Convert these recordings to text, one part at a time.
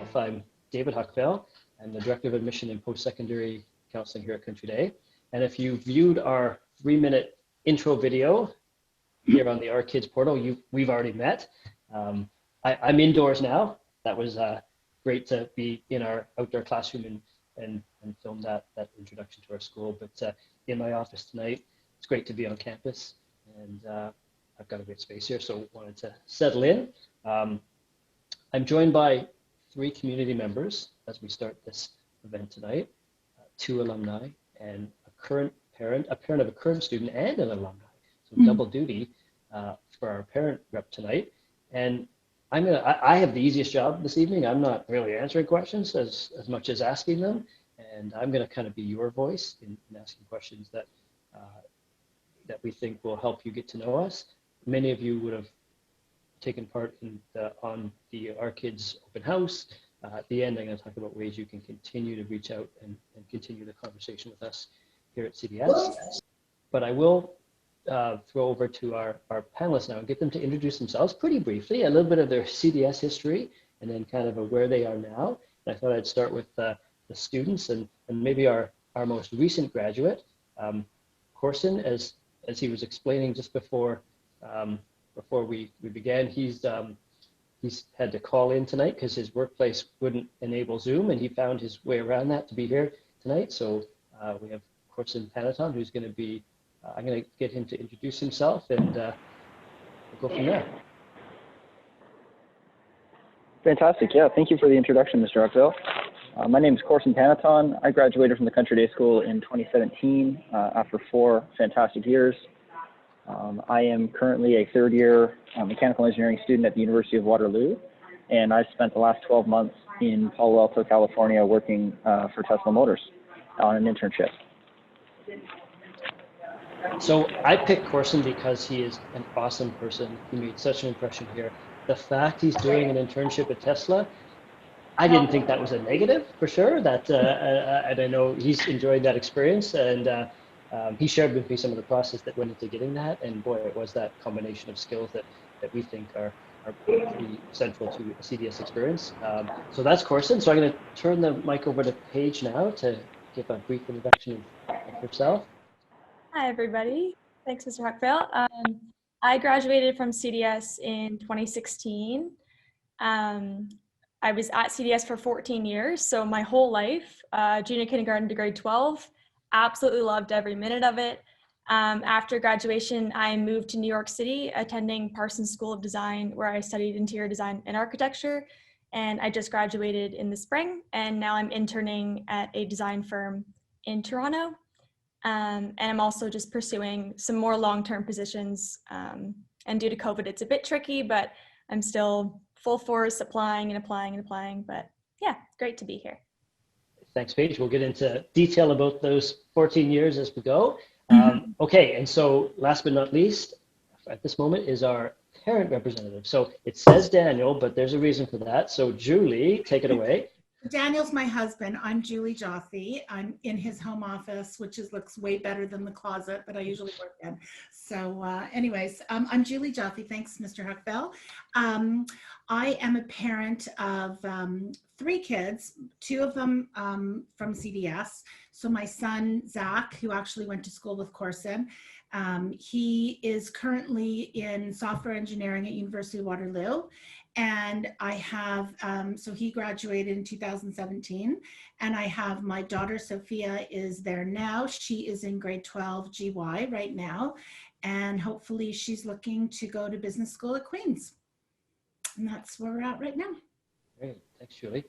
myself. I'm David Huckvale. I'm the Director of Admission and Post-Secondary Counseling here at Country Day. And if you viewed our 3-minute intro video here on the Our Kids portal, we've already met. I'm indoors now. That was great to be in our outdoor classroom and film that introduction to our school. But in my office tonight, it's great to be on campus, and I've got a great space here, so wanted to settle in. I'm joined by 3 community members as we start this event tonight, 2 alumni and a parent of a current student and an alumni. So double duty for our parent rep tonight. And I have the easiest job this evening. I'm not really answering questions as much as asking them. And I'm gonna kind of be your voice in asking questions that we think will help you get to know us. Many of you would have taken part on the Our Kids open house. At the end, I'm going to talk about ways you can continue to reach out and continue the conversation with us here at CDS. But I will throw over to our panelists now and get them to introduce themselves pretty briefly, a little bit of their CDS history, and then kind of where they are now. And I thought I'd start with the students and maybe our most recent graduate, Corson, as he was explaining just before we began. He's had to call in tonight because his workplace wouldn't enable Zoom, and he found his way around that to be here tonight. So we have Corson Panaton, who's going to be, I'm going to get him to introduce himself, and we'll go from there. Fantastic. Yeah, thank you for the introduction, Mr. Huckvale. My name is Corson Panaton. I graduated from the Country Day School in 2017 after 4 fantastic years. I am currently a 3rd-year mechanical engineering student at the University of Waterloo, and I spent the last 12 months in Palo Alto, California, working for Tesla Motors on an internship. So I picked Corson because he is an awesome person. He made such an impression here. The fact he's doing an internship at Tesla, I didn't think that was a negative, for sure. That and I know he's enjoyed that experience, and he shared with me some of the process that went into getting that, and boy, it was that combination of skills that we think are pretty central to a CDS experience. So that's Corson. So I'm going to turn the mic over to Paige now to give a brief introduction of herself. Hi, everybody. Thanks, Mr. Huckvale. I graduated from CDS in 2016. I was at CDS for 14 years, so my whole life, junior kindergarten to grade 12. Absolutely loved every minute of it. After graduation, I moved to New York City, attending Parsons School of Design, where I studied interior design and architecture. And I just graduated in the spring, and now I'm interning at a design firm in Toronto. And I'm also just pursuing some more long-term positions. And due to COVID, it's a bit tricky, but I'm still full force applying and applying and applying. But yeah, it's great to be here. Thanks, Paige. We'll get into detail about those 14 years as we go. Okay, and so last but not least, at this moment, is our parent representative. So it says Daniel, but there's a reason for that. So Julie, take it away. Daniel's my husband. I'm Julie Joffe. I'm in his home office, which looks way better than the closet that I usually work in. So anyways, I'm Julie Joffe. Thanks, Mr. Huckvale. I am a parent of 3 kids, 2 of them from CDS. So my son, Zach, who actually went to school with Corson, he is currently in software engineering at University of Waterloo. And I have, so he graduated in 2017, and I have my daughter, Sophia, is there now. She is in grade 12 GY right now, and hopefully she's looking to go to business school at Queen's. And that's where we're at right now. Great, thanks, Julie.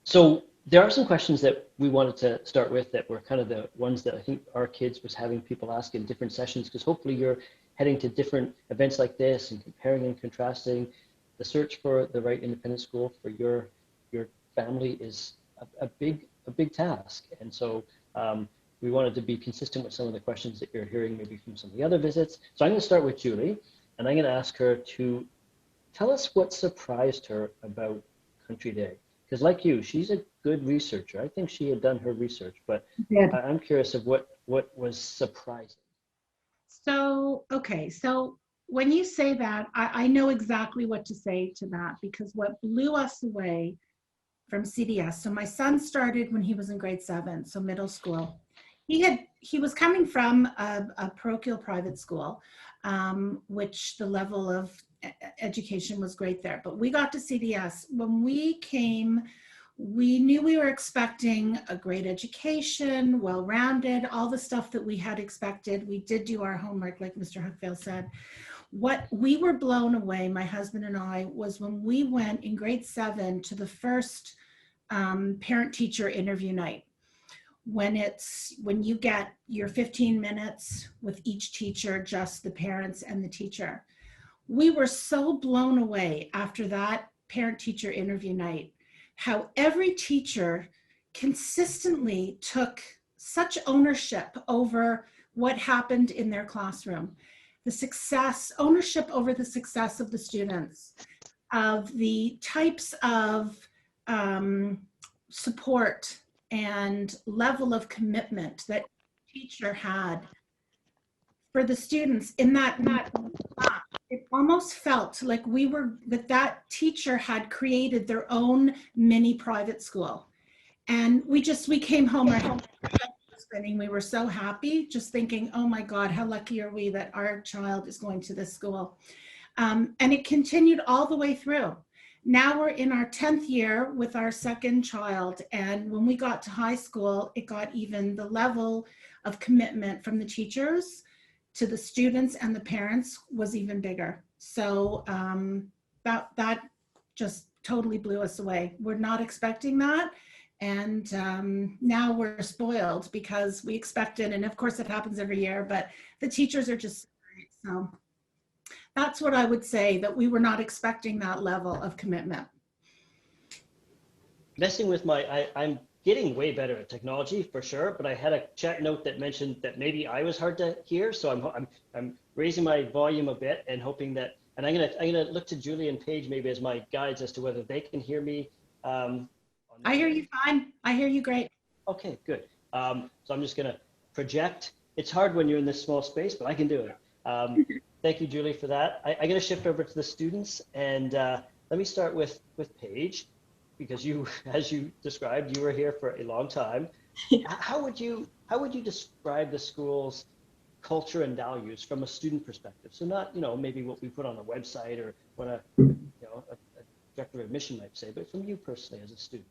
So there are some questions that we wanted to start with that were kind of the ones that I think Our Kids was having people ask in different sessions, because hopefully you're heading to different events like this and comparing and contrasting. The search for the right independent school for your family is a big task, and so we wanted to be consistent with some of the questions that you're hearing maybe from some of the other visits. So I'm going to start with Julie, and I'm going to ask her to tell us what surprised her about Country Day, because like you, she's a good researcher. I think she had done her research, but I'm curious of what was surprising. So okay, so when you say that, I know exactly what to say to that, because what blew us away from CDS. So my son started when he was in grade 7, so middle school. He was coming from a parochial private school, which the level of education was great there. But we got to CDS. When we came, we knew we were expecting a great education, well-rounded, all the stuff that we had expected. We did do our homework, like Mr. Huckvale said. What we were blown away, my husband and I, was when we went in grade 7 to the first parent-teacher interview night. When you get your 15 minutes with each teacher, just the parents and the teacher. We were so blown away after that parent-teacher interview night, how every teacher consistently took such ownership over what happened in their classroom. The success, ownership over the success of the students, of the types of support and level of commitment that teacher had for the students in that class. It almost felt like that teacher had created their own mini private school. And we came home, our head was spinning. We were so happy, just thinking, oh my God, how lucky are we that our child is going to this school. And it continued all the way through. Now we're in our 10th year with our second child. And when we got to high school, it got even the level of commitment from the teachers to the students and the parents was even bigger. So that just totally blew us away. We're not expecting that. And now we're spoiled because we expected, and of course it happens every year, but the teachers are just great. So that's what I would say, that we were not expecting that level of commitment. Messing with I'm getting way better at technology for sure, but I had a chat note that mentioned that maybe I was hard to hear. So I'm raising my volume a bit and hoping that, and I'm gonna look to Julie and Paige maybe as my guides as to whether they can hear me. I hear you fine. I hear you great. Okay, good. So I'm just gonna project. It's hard when you're in this small space, but I can do it. Thank you, Julie, for that. I'm gonna shift over to the students, and let me start with Paige, because you, as you described, you were here for a long time. Yeah. How would you describe the school's culture and values from a student perspective? So not, maybe what we put on a website or what a director of admission might say, but from you personally as a student.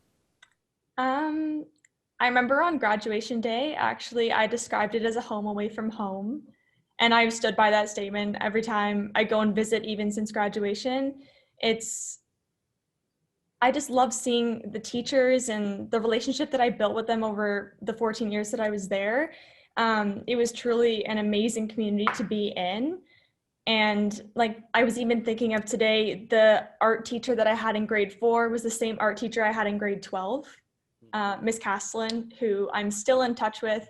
I remember on graduation day, actually, I described it as a home away from home. And I've stood by that statement every time I go and visit, even since graduation. I just love seeing the teachers and the relationship that I built with them over the 14 years that I was there. It was truly an amazing community to be in. And like I was even thinking of today, the art teacher that I had in grade 4 was the same art teacher I had in grade 12, Miss Castellan, who I'm still in touch with.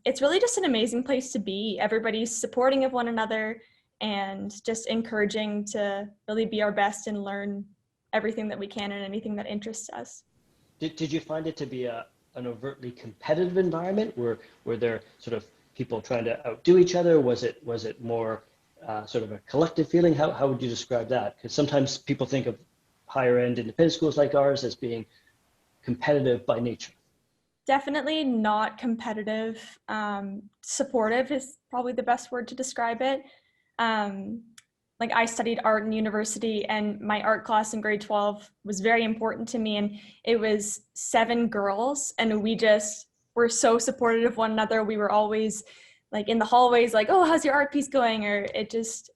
It's really just an amazing place to be. Everybody's supporting of one another and just encouraging to really be our best and learn everything that we can and anything that interests us. Did you find it to be an overtly competitive environment? Were there sort of people trying to outdo each other? Was it more sort of a collective feeling? How would you describe that? Because sometimes people think of higher end independent schools like ours as being competitive by nature. Definitely not competitive. Supportive is probably the best word to describe it. Like I studied art in university, and my art class in grade 12 was very important to me. And it was 7 girls, and we just were so supportive of one another. We were always like in the hallways, like, oh, how's your art piece going? Or it just,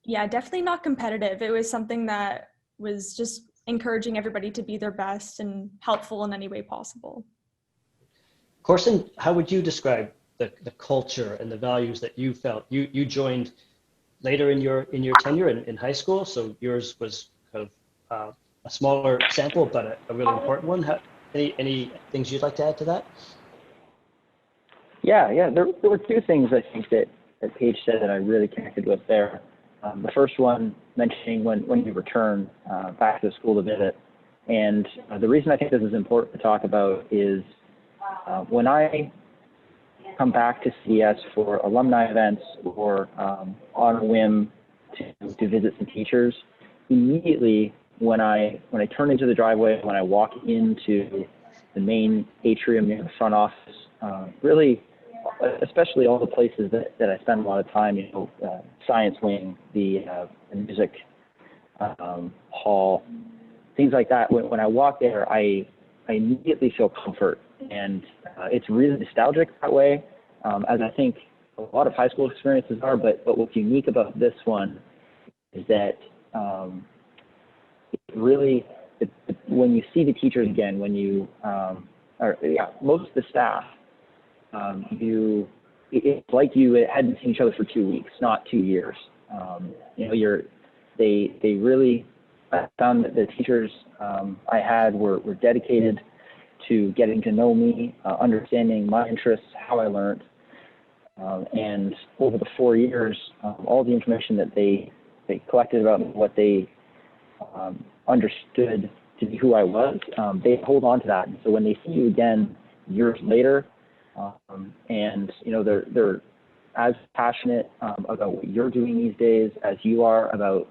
yeah, definitely not competitive. It was something that was just encouraging everybody to be their best and helpful in any way possible. Corson, how would you describe the culture and the values that you felt? You joined later in your tenure in high school, so yours was kind of a smaller sample, but a really important one. Any things you'd like to add to that? Yeah. There were 2 things I think that Paige said that I really connected with there. The first one, mentioning when you return back to the school to visit. And the reason I think this is important to talk about is when I come back to CDS for alumni events or on a whim to visit some teachers, immediately when I turn into the driveway, when I walk into the main atrium near the front office, really, especially all the places that I spend a lot of time, science wing, the music hall, things like that. When I walk there, I immediately feel comfort, and it's really nostalgic that way, as I think a lot of high school experiences are. But what's unique about this one is that really, when you see the teachers again, when you, most of the staff, it's like you hadn't seen each other for 2 weeks, not 2 years. They really, I found that the teachers I had were dedicated to getting to know me, understanding my interests, how I learned. And over the 4 years, all the information that they collected about what they understood to be who I was, they hold on to that. And so when they see you again years later, and they're as passionate about what you're doing these days as you are about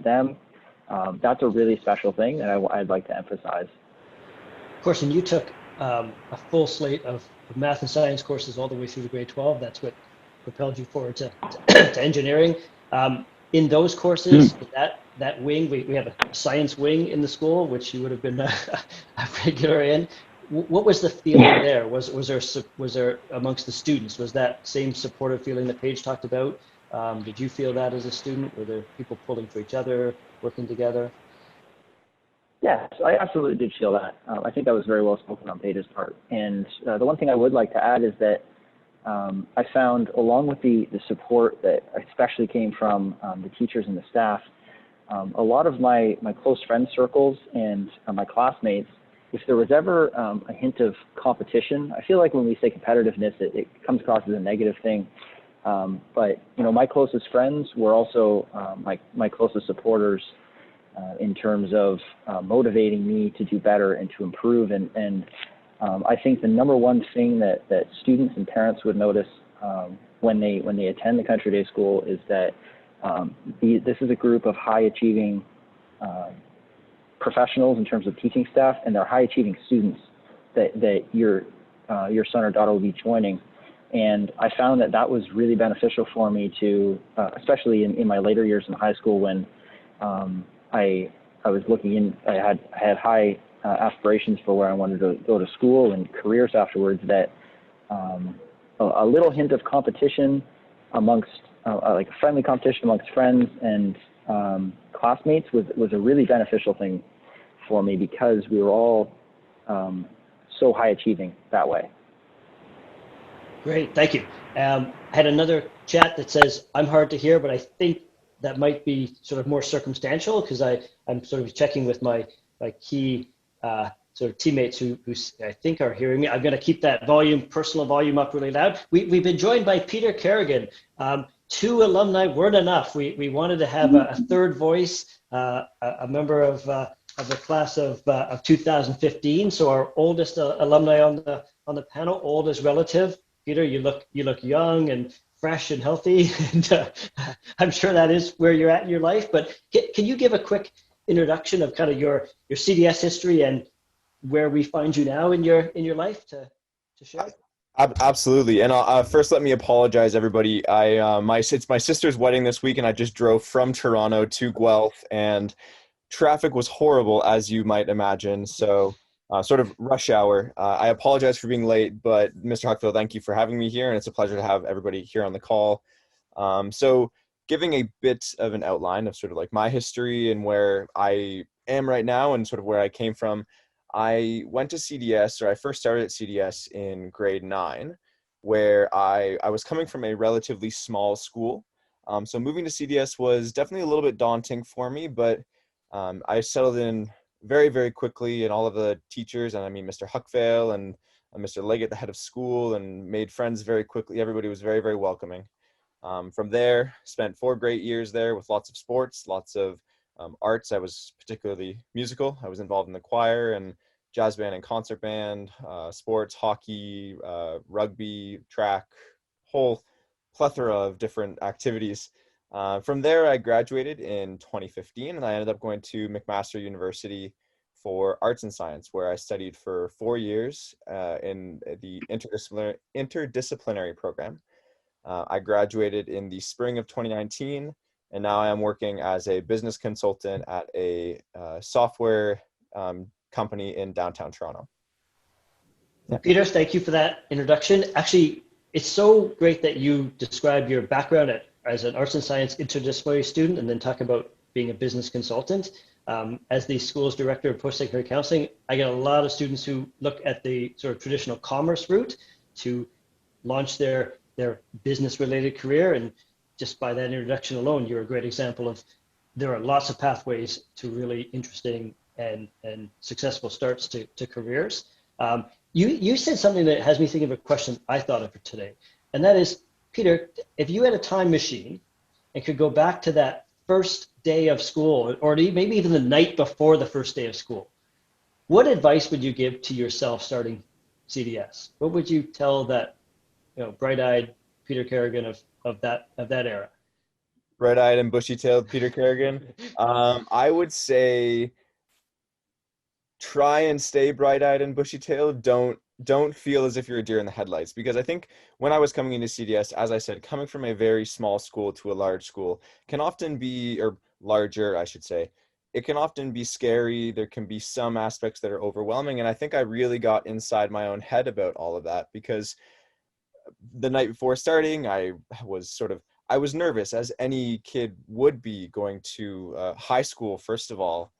them, that's a really special thing that I'd like to emphasize. Of course, and you took a full slate of math and science courses all the way through to grade 12. That's what propelled you forward to to engineering. In those courses, that wing, we have a science wing in the school, which you would have been a regular in. What was the feeling there? Was there amongst the students? Was that same supportive feeling that Paige talked about? Did you feel that as a student? Were there people pulling for each other, working together? Yes, I absolutely did feel that. I think that was very well spoken on Paige's part. And the one thing I would like to add is that I found, along with the support that especially came from the teachers and the staff, a lot of my close friend circles and my classmates, if there was ever a hint of competition, I feel like when we say competitiveness, it comes across as a negative thing. But my closest friends were also my closest supporters in terms of motivating me to do better and to improve. And I think the number one thing that students and parents would notice when they attend the Country Day School is that this is a group of high achieving professionals in terms of teaching staff, and they're high achieving students that your son or daughter will be joining. And I found that was really beneficial for me to, especially in my later years in high school, when I was looking in, I had high aspirations for where I wanted to go to school and careers afterwards, that a little hint of competition amongst, like a friendly competition amongst friends and classmates was a really beneficial thing for me, because we were all so high achieving that way. Great, thank you. I had another chat that says, I'm hard to hear, but I think that might be sort of more circumstantial, because I'm sort of checking with my key sort of teammates who I think are hearing me. I'm going to keep that personal volume up really loud. We've been joined by Peter Kerrigan. 2 alumni weren't enough. We wanted to have a third voice, a member of the class of 2015. So our oldest alumni on the panel, oldest relative. Peter, you look young and fresh and healthy, and I'm sure that is where you're at in your life. But can you give a quick introduction of kind of your CDS history and where we find you now in your life to share? Absolutely. And first, let me apologize, everybody. It's my sister's wedding this week, and I just drove from Toronto to Guelph, and traffic was horrible, as you might imagine. So sort of rush hour. I apologize for being late, but Mr. Huckville, thank you for having me here, and it's a pleasure to have everybody here on the call. So giving a bit of an outline of sort of like my history and where I am right now and sort of where I came from. I went to CDS, or I first started at CDS in grade 9, where I was coming from a relatively small school. So moving to CDS was definitely a little bit daunting for me, but I settled in very, very quickly, and all of the teachers, and I mean Mr. Huckvale and Mr. Leggett, the head of school, and made friends very quickly. Everybody was very, very welcoming. From there, spent 4 great years there with lots of sports, lots of arts. I was particularly musical. I was involved in the choir and jazz band and concert band, sports, hockey, rugby, track, whole plethora of different activities. From there, I graduated in 2015, and I ended up going to McMaster University for arts and science, where I studied for 4 years in the interdisciplinary program. I graduated in the spring of 2019, and now I am working as a business consultant at a software company in downtown Toronto. Yeah. Peter, thank you for that introduction. Actually, it's so great that you describe your background as an arts and science interdisciplinary student and then talk about being a business consultant. As the school's director of post-secondary counseling, I get a lot of students who look at the sort of traditional commerce route to launch their business-related career. And just by that introduction alone, you're a great example of there are lots of pathways to really interesting and successful starts to careers. You said something that has me thinking of a question I thought of for today, and that is, Peter, if you had a time machine and could go back to that first day of school, or maybe even the night before the first day of school, what advice would you give to yourself starting CDS? What would you tell that, bright-eyed Peter Kerrigan of that era? Bright-eyed and bushy-tailed Peter Kerrigan. I would say try and stay bright-eyed and bushy-tailed. Don't feel as if you're a deer in the headlights, because I think when I was coming into CDS, as I said, coming from a very small school to a large school can often be, or larger, I should say, it can often be scary. There can be some aspects that are overwhelming, and I think I really got inside my own head about all of that, because the night before starting, I was nervous, as any kid would be going to high school, first of all.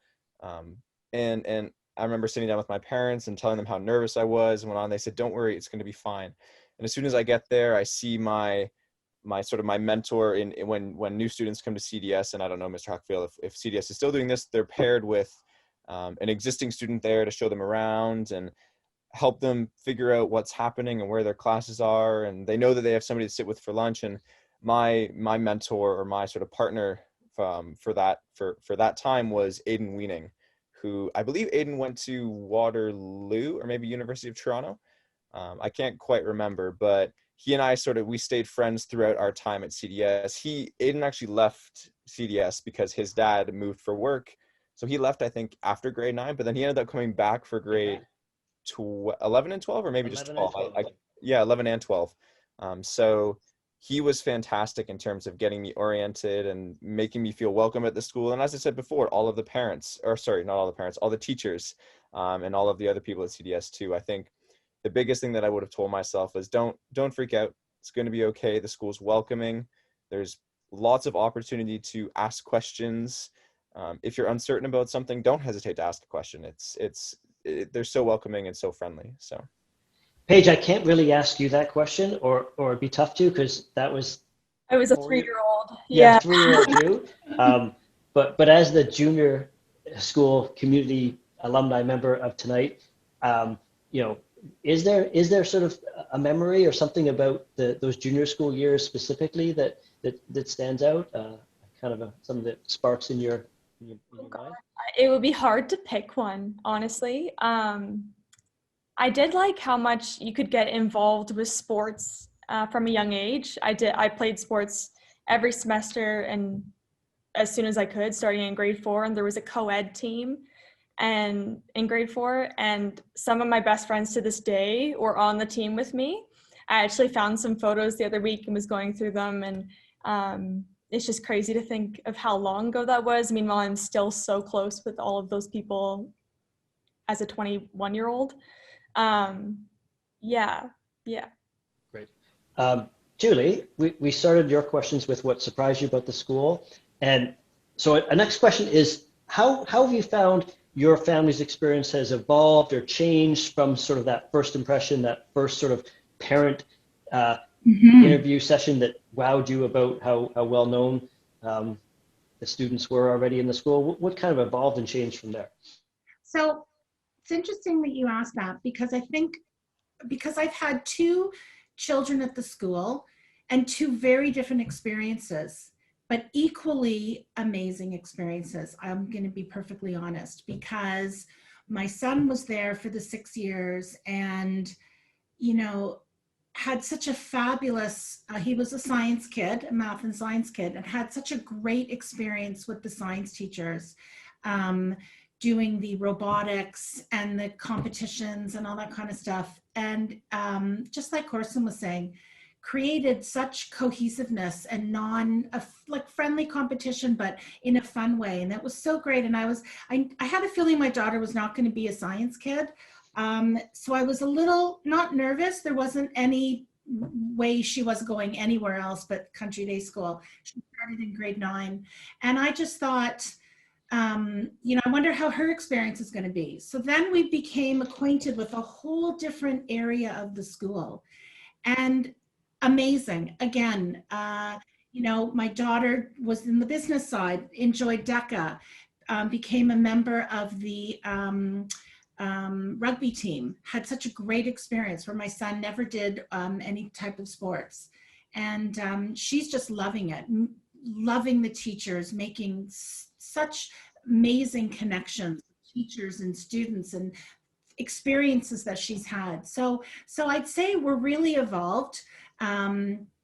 And I remember sitting down with my parents and telling them how nervous I was, and they said, "Don't worry, it's going to be fine." And as soon as I get there, I see my mentor when new students come to CDS, and I don't know, Mr. Huckville, if CDS is still doing this, they're paired with an existing student there to show them around and help them figure out what's happening and where their classes are, and they know that they have somebody to sit with for lunch. And my mentor, or my sort of partner for that time, was Aidan Weening, who I believe Aidan went to Waterloo or maybe University of Toronto. I can't quite remember, but he and I we stayed friends throughout our time at CDS. Aidan actually left CDS because his dad moved for work. So he left, I think, after grade 9, but then he ended up coming back for grade 11 and 12, or maybe just 12. 11 and 12. So he was fantastic in terms of getting me oriented and making me feel welcome at the school. And as I said before, all of the parents, or sorry, not all the parents, all the teachers, and all of the other people at CDS too. I think the biggest thing that I would have told myself was don't freak out. It's going to be okay. The school's welcoming. There's lots of opportunity to ask questions. If you're uncertain about something, don't hesitate to ask a question. They're so welcoming and so friendly. So, Paige, I can't really ask you that question, or it'd be tough to, because I was a 3-year-old. Yeah, 3-year-old you. But as the junior school community alumni member of tonight, is there sort of a memory or something about those junior school years specifically that stands out? Something that sparks in your mind? It would be hard to pick one, honestly. I did like how much you could get involved with sports from a young age. I played sports every semester, and as soon as I could, starting in grade 4, and there was a co-ed team and in grade 4, and some of my best friends to this day were on the team with me. I actually found some photos the other week and was going through them, and it's just crazy to think of how long ago that was. Meanwhile, I'm still so close with all of those people as a 21-year-old. Yeah. Great. Julie, we started your questions with what surprised you about the school. And so our next question is, how have you found your family's experience has evolved or changed from sort of that first impression, that first sort of parent interview session that wowed you about how well known the students were already in the school? What kind of evolved and changed from there? So it's interesting that you asked that, because I think I've had 2 children at the school and 2 very different experiences, but equally amazing experiences. I'm going to be perfectly honest, because my son was there for the 6 years, and had such a fabulous, he was a science kid, a math and science kid, and had such a great experience with the science teachers, doing the robotics and the competitions and all that kind of stuff. And just like Corson was saying, created such cohesiveness and like friendly competition, but in a fun way. And that was so great. And I had a feeling my daughter was not going to be a science kid. So I was a little not nervous. There wasn't any way she was going anywhere else but country day school. She started in grade 9. And I just thought, you know, I wonder how her experience is going to be. So then we became acquainted with a whole different area of the school. And amazing. Again, you know, my daughter was in the business side, enjoyed DECA, became a member of the rugby team, had such a great experience where my son never did any type of sports. And she's just loving it, loving the teachers, making such amazing connections, teachers and students and experiences that she's had. So I'd say we're really evolved.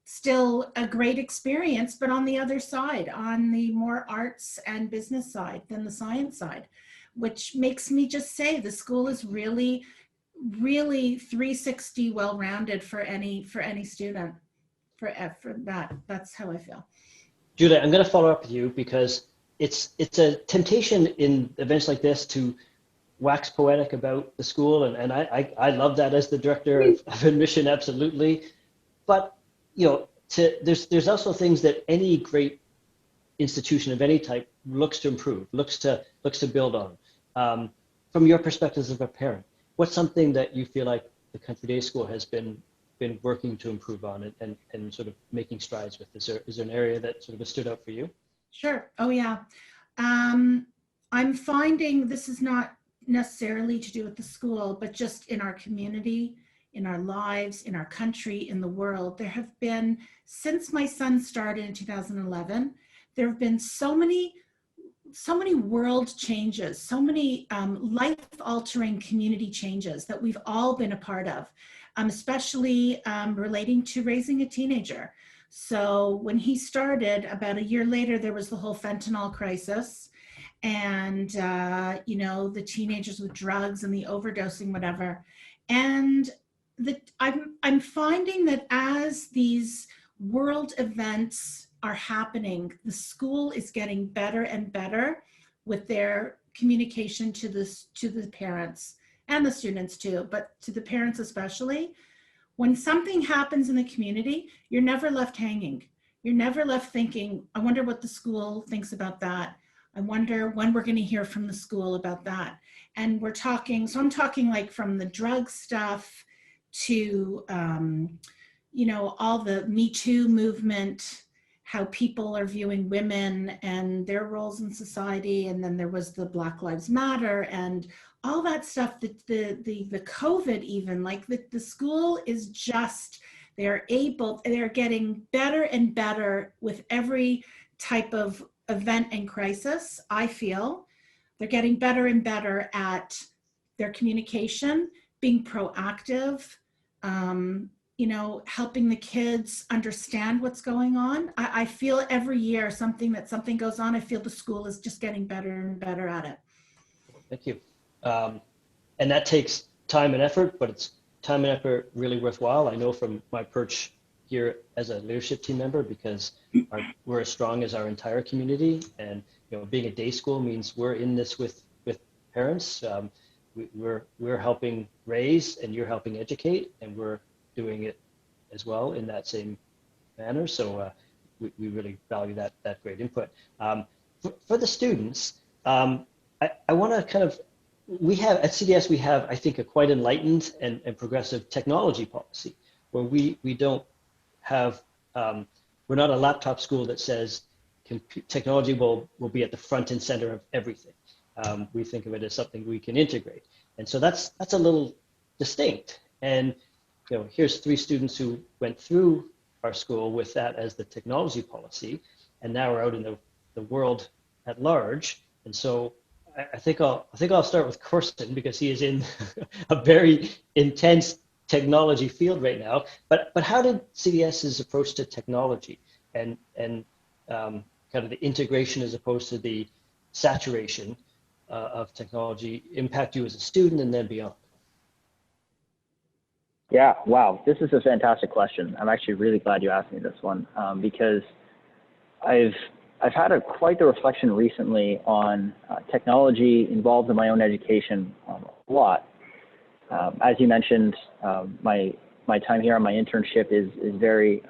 Still a great experience, but on the other side, on the more arts and business side than the science side, which makes me just say the school is really, really 360 well-rounded for any student. For that, that's how I feel. Julia, I'm going to follow up with you because it's a temptation in events like this to wax poetic about the school, and I love that as the director of admission, absolutely. But you know, there's also things that any great institution of any type looks to improve, looks to build on. From your perspective as a parent, what's something that you feel like the Country Day School has been working to improve on and sort of making strides with? Is there an area that sort of stood out for you? Sure. Oh yeah. I'm finding this is not necessarily to do with the school, but just in our community, in our lives, in our country, in the world. There have been, since my son started in 2011, there have been so many world changes, so many life-altering community changes that we've all been a part of, especially relating to raising a teenager. So when he started, about a year later, there was the whole fentanyl crisis, and you know, the teenagers with drugs and the overdosing, whatever. And I'm finding that as these world events are happening, the school is getting better and better with their communication to the parents and the students too, but to the parents especially. When something happens in the community, you're never left hanging. You're never left thinking, I wonder what the school thinks about that. I wonder when we're going to hear from the school about that. And we're talking, so I'm talking like from the drug stuff to, you know, all the Me Too movement, how people are viewing women and their roles in society. And then there was the Black Lives Matter and all that stuff, the COVID even, like the school is just, they're getting better and better with every type of event and crisis. I feel they're getting better and better at their communication, being proactive, you know, helping the kids understand what's going on. I feel every year something goes on, I feel the school is just getting better and better at it. Thank you. And that takes time and effort, but it's time and effort really worthwhile. I know from my perch here as a leadership team member, because we're as strong as our entire community, and you know, being a day school means we're in this with parents. We're helping raise, and you're helping educate, and we're doing it as well in that same manner. So we really value that great input. For the students, I want to kind of, we have at CDS, we have, I think, a quite enlightened and progressive technology policy, where we don't have, we're not a laptop school that says technology will be at the front and center of everything. We think of it as something we can integrate. And so that's a little distinct. And you know, here's 3 students who went through our school with that as the technology policy, and now we're out in the world at large. And so I think I'll start with Corson, because he is in a very intense technology field right now. But how did CDS's approach to technology and kind of the integration as opposed to the saturation of technology impact you as a student and then beyond? Yeah, wow, this is a fantastic question. I'm actually really glad you asked me this one, because I've had quite the reflection recently on technology involved in my own education a lot. As you mentioned, my time here on my internship is very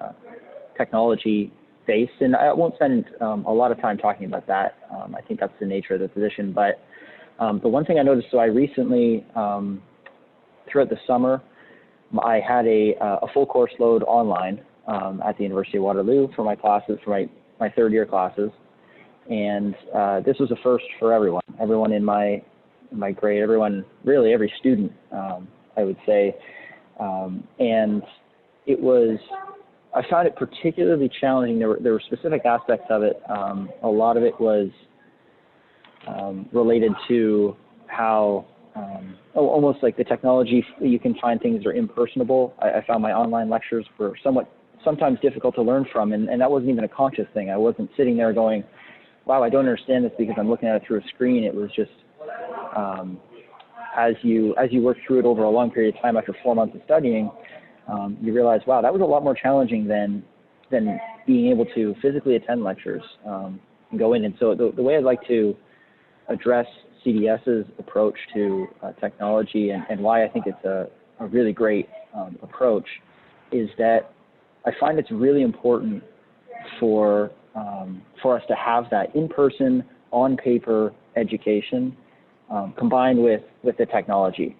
technology based, and I won't spend a lot of time talking about that. I think that's the nature of the position. But the one thing I noticed, so I recently, throughout the summer, I had a full course load online at the University of Waterloo for my classes, for my third year classes. And this was a first for everyone. Everyone in my grade, really every student, I would say. And I found it particularly challenging. There were specific aspects of it. A lot of it was related to how almost like the technology, you can find things that are impersonable. I found my online lectures were sometimes difficult to learn from, and that wasn't even a conscious thing. I wasn't sitting there going, wow, I don't understand this because I'm looking at it through a screen. It was just, as you work through it over a long period of time after 4 months of studying, you realize, wow, that was a lot more challenging than being able to physically attend lectures and go in. And so the way I'd like to address CDS's approach to technology and why I think it's a really great approach is that I find it's really important for us to have that in-person, on-paper education combined with the technology.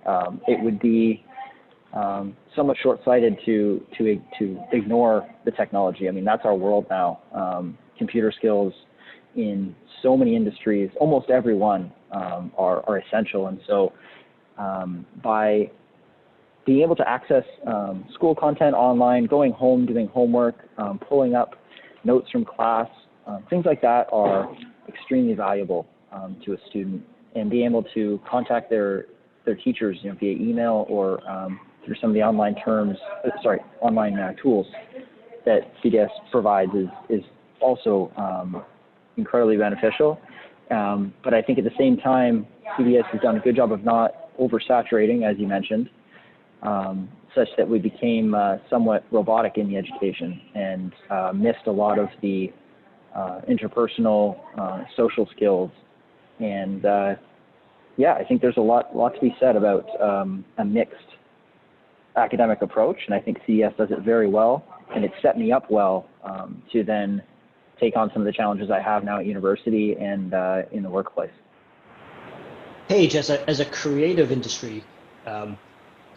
It would be somewhat short-sighted to ignore the technology. I mean, that's our world now. Computer skills in so many industries, almost every one, are essential. And so by being able to access school content online, going home, doing homework, pulling up notes from class, things like that are extremely valuable to a student. And being able to contact their teachers, via email or through some of the online tools that CDS provides is also incredibly beneficial. But I think at the same time, CDS has done a good job of not oversaturating, as you mentioned, such that we became somewhat robotic in the education and missed a lot of the interpersonal social skills. And I think there's a lot to be said about a mixed academic approach, and I think CDS does it very well, and it set me up well to then take on some of the challenges I have now at university and in the workplace. Paige, as a creative industry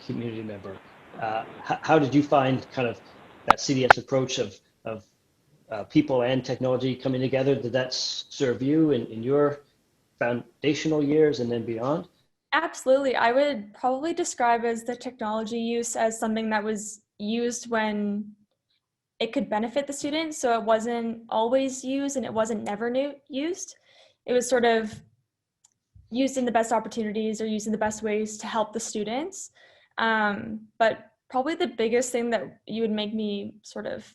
community member, how did you find kind of that CDS approach of people and technology coming together? Did that serve you in your foundational years and then beyond? Absolutely. I would probably describe as the technology use as something that was used when it could benefit the student. So it wasn't always used and it wasn't never used. It was sort of used in the best opportunities or used in the best ways to help the students. But probably the biggest thing that you would make me sort of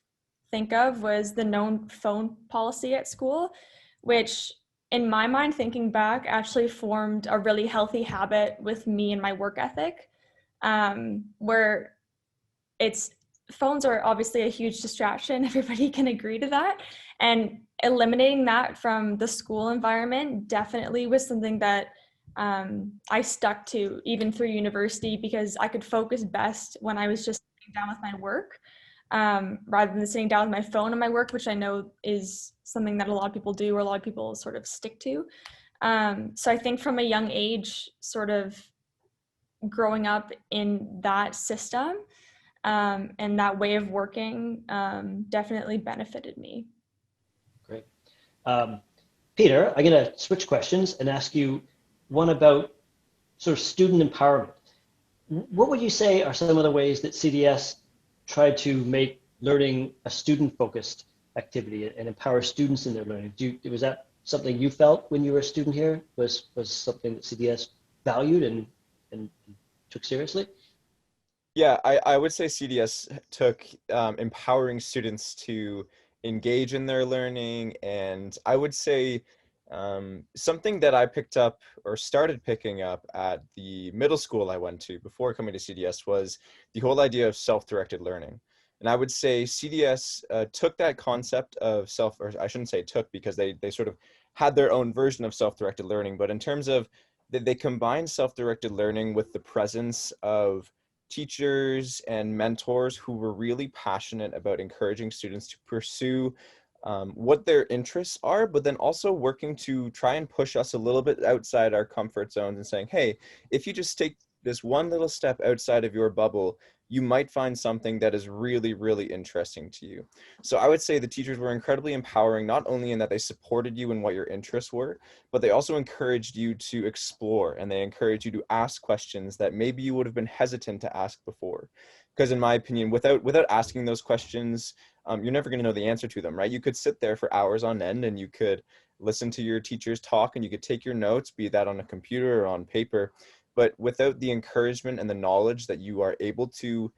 think of was the known phone policy at school, which in my mind, thinking back, actually formed a really healthy habit with me and my work ethic, where phones are obviously a huge distraction. Everybody can agree to that. And eliminating that from the school environment definitely was something that I stuck to even through university, because I could focus best when I was just sitting down with my work, rather than sitting down with my phone and my work, which I know is something that a lot of people do or a lot of people sort of stick to. So I think from a young age, sort of growing up in that system and that way of working definitely benefited me. Great. Peter, I'm going to switch questions and ask you one about sort of student empowerment. What would you say are some of the ways that CDS tried to make learning a student-focused activity and empower students in their learning? Was that something you felt when you were a student here? Was something that CDS valued and took seriously? Yeah, I would say CDS took empowering students to engage in their learning. And I would say something that I picked up or started picking up at the middle school I went to before coming to CDS was the whole idea of self-directed learning. And I would say CDS took that concept of or I shouldn't say took, because they sort of had their own version of self-directed learning, but in terms of they combined self-directed learning with the presence of teachers and mentors who were really passionate about encouraging students to pursue what their interests are, but then also working to try and push us a little bit outside our comfort zones and saying, hey, if you just take this one little step outside of your bubble, you might find something that is really, really interesting to you. So I would say the teachers were incredibly empowering, not only in that they supported you in what your interests were, but they also encouraged you to explore, and they encouraged you to ask questions that maybe you would have been hesitant to ask before. Because in my opinion, without asking those questions, you're never going to know the answer to them, right? You could sit there for hours on end and you could listen to your teachers talk and you could take your notes, be that on a computer or on paper, but without the encouragement and the knowledge that you are able to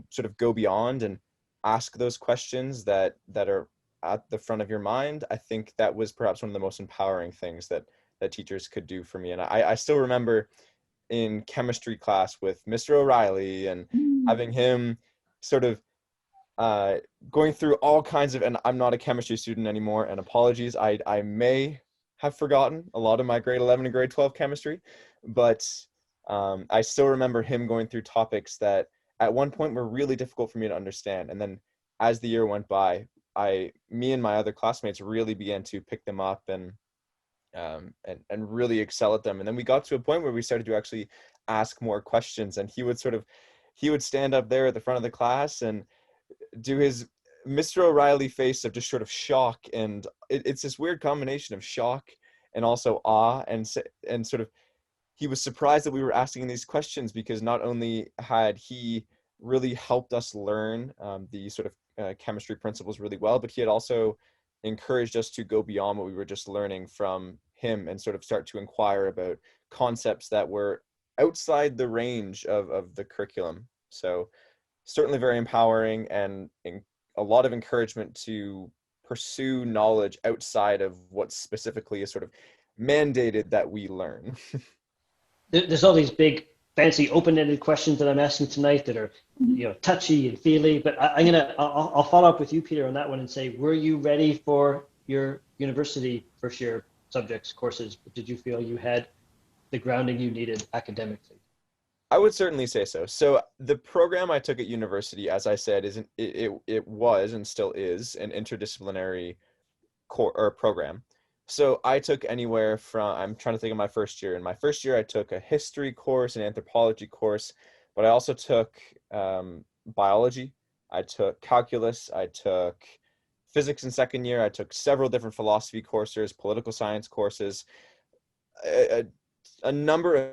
sort of go beyond and ask those questions that are at the front of your mind, I think that was perhaps one of the most empowering things that teachers could do for me. And I still remember in chemistry class with Mr. O'Reilly and having him sort of uh, going through all kinds of, and I'm not a chemistry student anymore, and apologies, I may have forgotten a lot of my grade 11 and grade 12 chemistry, but I still remember him going through topics that at one point were really difficult for me to understand. And then as the year went by, me and my other classmates really began to pick them up and really excel at them. And then we got to a point where we started to actually ask more questions, and he would stand up there at the front of the class and do his Mr. O'Reilly face of just sort of shock, and it's this weird combination of shock and also awe, and sort of he was surprised that we were asking these questions, because not only had he really helped us learn the sort of chemistry principles really well, but he had also encouraged us to go beyond what we were just learning from him and sort of start to inquire about concepts that were outside the range of the curriculum. So certainly very empowering, and a lot of encouragement to pursue knowledge outside of what specifically is sort of mandated that we learn. There's all these big, fancy, open-ended questions that I'm asking tonight that are, touchy and feely. But I'll follow up with you, Peter, on that one and say, were you ready for your university first year subjects, courses? Did you feel you had the grounding you needed academically? I would certainly say so. So the program I took at university, as I said, it was and still is an interdisciplinary core or program. So I took anywhere from, I'm trying to think of my first year. In my first year, I took a history course, an anthropology course, but I also took biology. I took calculus. I took physics in second year. I took several different philosophy courses, political science courses, a, a number of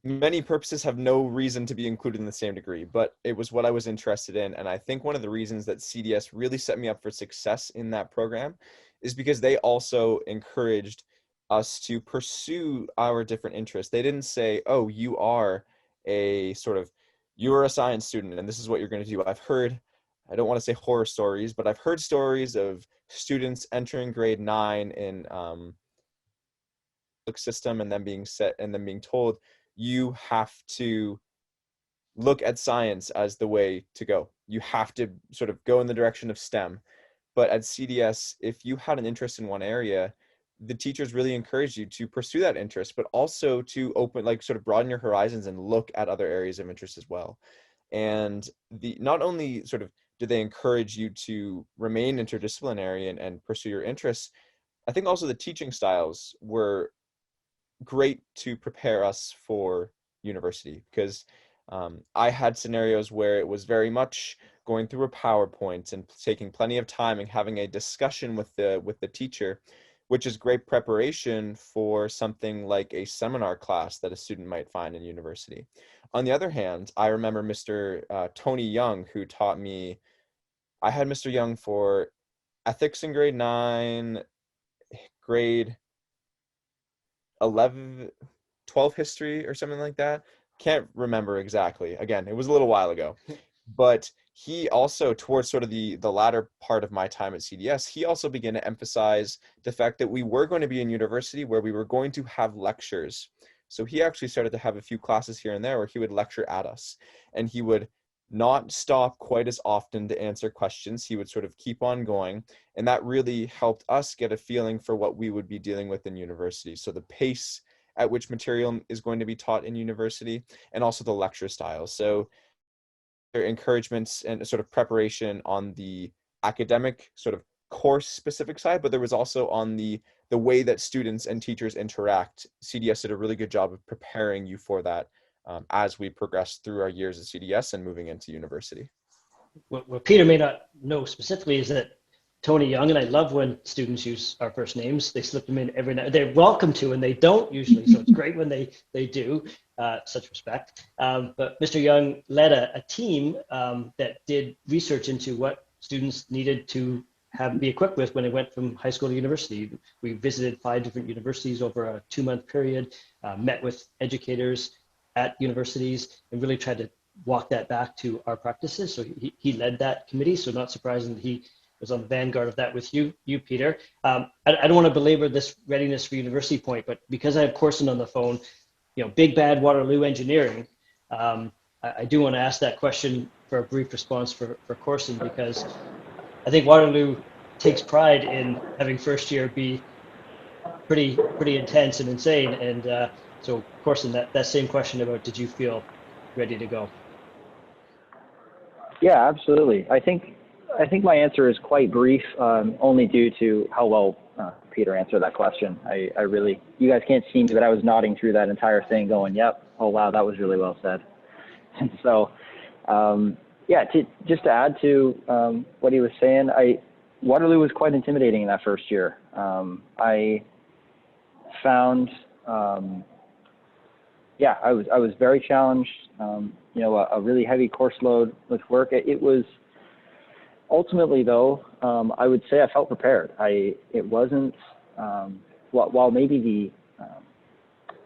many purposes have no reason to be included in the same degree, but it was what I was interested in. And I think one of the reasons that CDS really set me up for success in that program is because they also encouraged us to pursue our different interests. They didn't say, oh, you are a science student and this is what you're going to do. I don't want to say horror stories, but I've heard stories of students entering grade 9 in system and then being told you have to look at science as the way to go. You have to sort of go in the direction of STEM. But at CDS, if you had an interest in one area, the teachers really encouraged you to pursue that interest, but also to sort of broaden your horizons and look at other areas of interest as well. And not only sort of did they encourage you to remain interdisciplinary and pursue your interests, I think also the teaching styles were great to prepare us for university, because I had scenarios where it was very much going through a PowerPoint and taking plenty of time and having a discussion with the teacher, which is great preparation for something like a seminar class that a student might find in university. On the other hand, I remember Mr. Tony Young, who taught me. I had Mr. Young for ethics in grade 9, grade 11, 12 history or something like that. Can't remember exactly. Again, it was a little while ago. But he also, towards sort of the latter part of my time at CDS, he also began to emphasize the fact that we were going to be in university where we were going to have lectures. So he actually started to have a few classes here and there where he would lecture at us, and he would not stop quite as often to answer questions. He would sort of keep on going, and that really helped us get a feeling for what we would be dealing with in university. So the pace at which material is going to be taught in university, and also the lecture style. So their encouragements and sort of preparation on the academic sort of course specific side, but there was also on the way that students and teachers interact. CDS did a really good job of preparing you for that as we progressed through our years at CDS and moving into university. What Peter may not know specifically is that Tony Young, and I love when students use our first names. They slip them in every now. They're welcome to, and they don't usually. So it's great when they do. Such respect. But Mr. Young led a team that did research into what students needed to be equipped with when they went from high school to university. We visited 5 different universities over a 2-month period, met with educators at universities, and really tried to walk that back to our practices. So he led that committee. So not surprising that he was on the vanguard of that with you, Peter. I don't want to belabor this readiness for university point, but because I have Corson on the phone, big bad Waterloo engineering, I do want to ask that question for a brief response for Corson, because I think Waterloo takes pride in having first year be pretty intense and insane. And so Corson, that same question about, did you feel ready to go? Yeah, absolutely. I think my answer is quite brief, only due to how well Peter answered that question. I really, you guys can't see me, but I was nodding through that entire thing going, yep, oh wow, that was really well said. And so, yeah, just to add to what he was saying, Waterloo was quite intimidating in that first year. I found, yeah, I was very challenged, a really heavy course load with work. It was, ultimately, though, I would say I felt prepared. It wasn't, while maybe the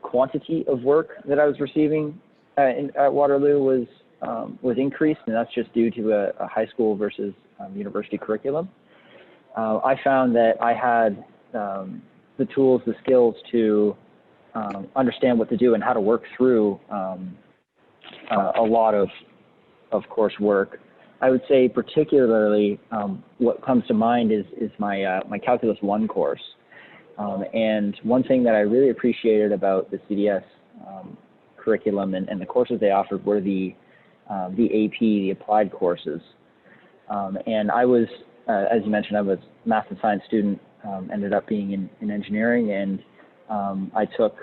quantity of work that I was receiving at Waterloo was increased, and that's just due to a high school versus university curriculum. I found that I had the tools, the skills to understand what to do and how to work through a lot of coursework. I would say particularly what comes to mind is my Calculus 1 course. And one thing that I really appreciated about the CDS curriculum and the courses they offered were the AP, the applied courses. And I was, as you mentioned, I was a math and science student, ended up being in engineering, and I took,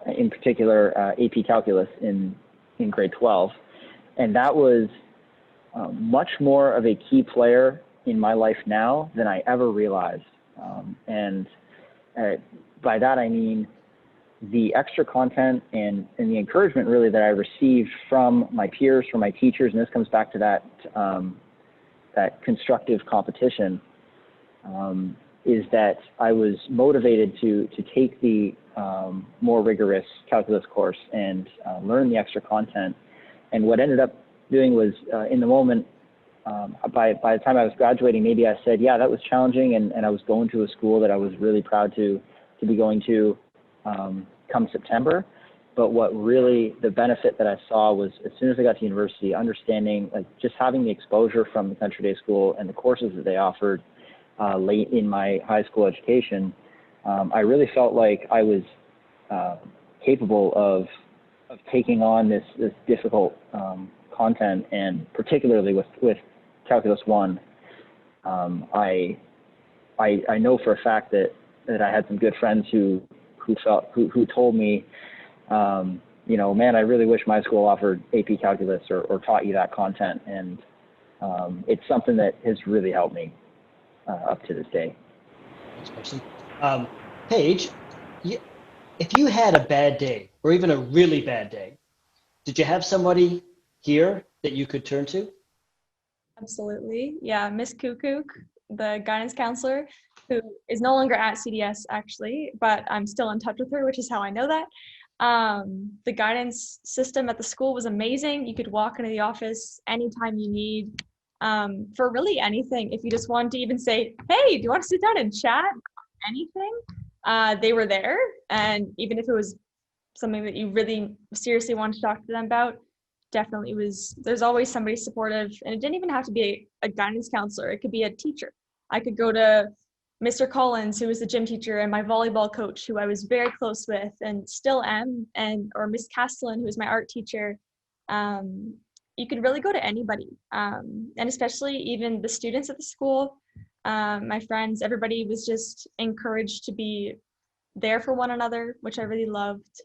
in particular, AP Calculus in grade 12. And that was much more of a key player in my life now than I ever realized. And by that I mean the extra content and the encouragement really that I received from my peers, from my teachers, and this comes back to that constructive competition, is that I was motivated to take the more rigorous calculus course and learn the extra content. And what ended up doing was, in the moment, by the time I was graduating, maybe I said, yeah, that was challenging, and I was going to a school that I was really proud to be going to come September. But what really, the benefit that I saw was, as soon as I got to university, understanding, like, just having the exposure from the country day school and the courses that they offered late in my high school education, I really felt like I was capable of taking on this difficult content, and particularly with Calculus 1, I know for a fact that I had some good friends who told me, man, I really wish my school offered AP Calculus or taught you that content, and it's something that has really helped me up to this day. Thanks, Carson. Paige, if you had a bad day, or even a really bad day, did you have somebody here that you could turn to? Absolutely. Yeah, Miss Kukuk, the guidance counselor, who is no longer at CDS actually, but I'm still in touch with her, which is how I know that. The guidance system at the school was amazing. You could walk into the office anytime you need for really anything. If you just wanted to even say, hey, do you want to sit down and chat? Anything, they were there. And even if it was something that you really seriously wanted to talk to them about, definitely there's always somebody supportive. And it didn't even have to be a guidance counselor. It could be a teacher. I could go to Mr. Collins, who was the gym teacher, and my volleyball coach, who I was very close with and still am, or Miss Castellan, who was my art teacher. You could really go to anybody, and especially even the students at the school, my friends, everybody was just encouraged to be there for one another, which I really loved.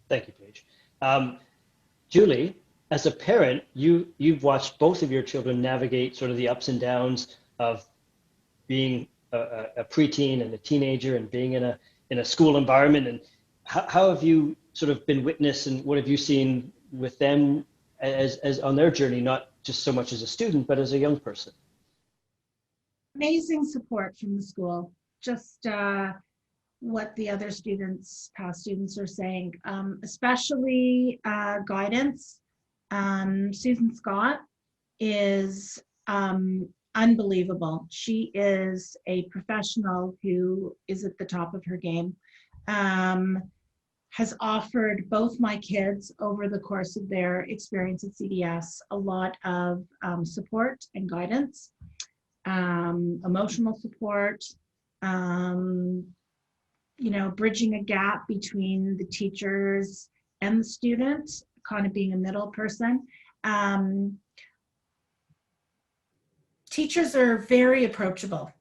Thank you, Paige. Julie, as a parent, you've watched both of your children navigate sort of the ups and downs of being a preteen and a teenager and being in a school environment. And how have you sort of been witness, and what have you seen with them as on their journey, not just so much as a student, but as a young person? Amazing support from the school. Just what the other students, past students, are saying, especially guidance. Susan Scott is unbelievable. She is a professional who is at the top of her game. Has offered both my kids over the course of their experience at CDS a lot of support and guidance, emotional support, bridging a gap between the teachers and the students, kind of being a middle person. Teachers are very approachable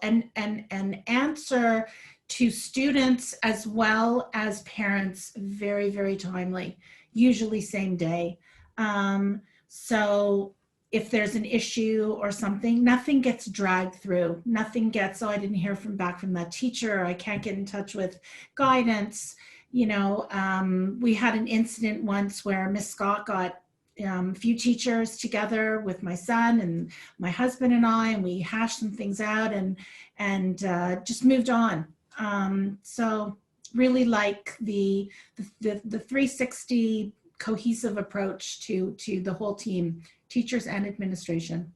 and answer to students as well as parents very, very timely, usually same day. So if there's an issue or something, nothing gets dragged through. Nothing gets, oh, I didn't hear back from that teacher, or I can't get in touch with guidance. We had an incident once where Miss Scott got a few teachers together with my son and my husband and I, and we hashed some things out and just moved on. So really like the 360 cohesive approach to the whole team, teachers and administration.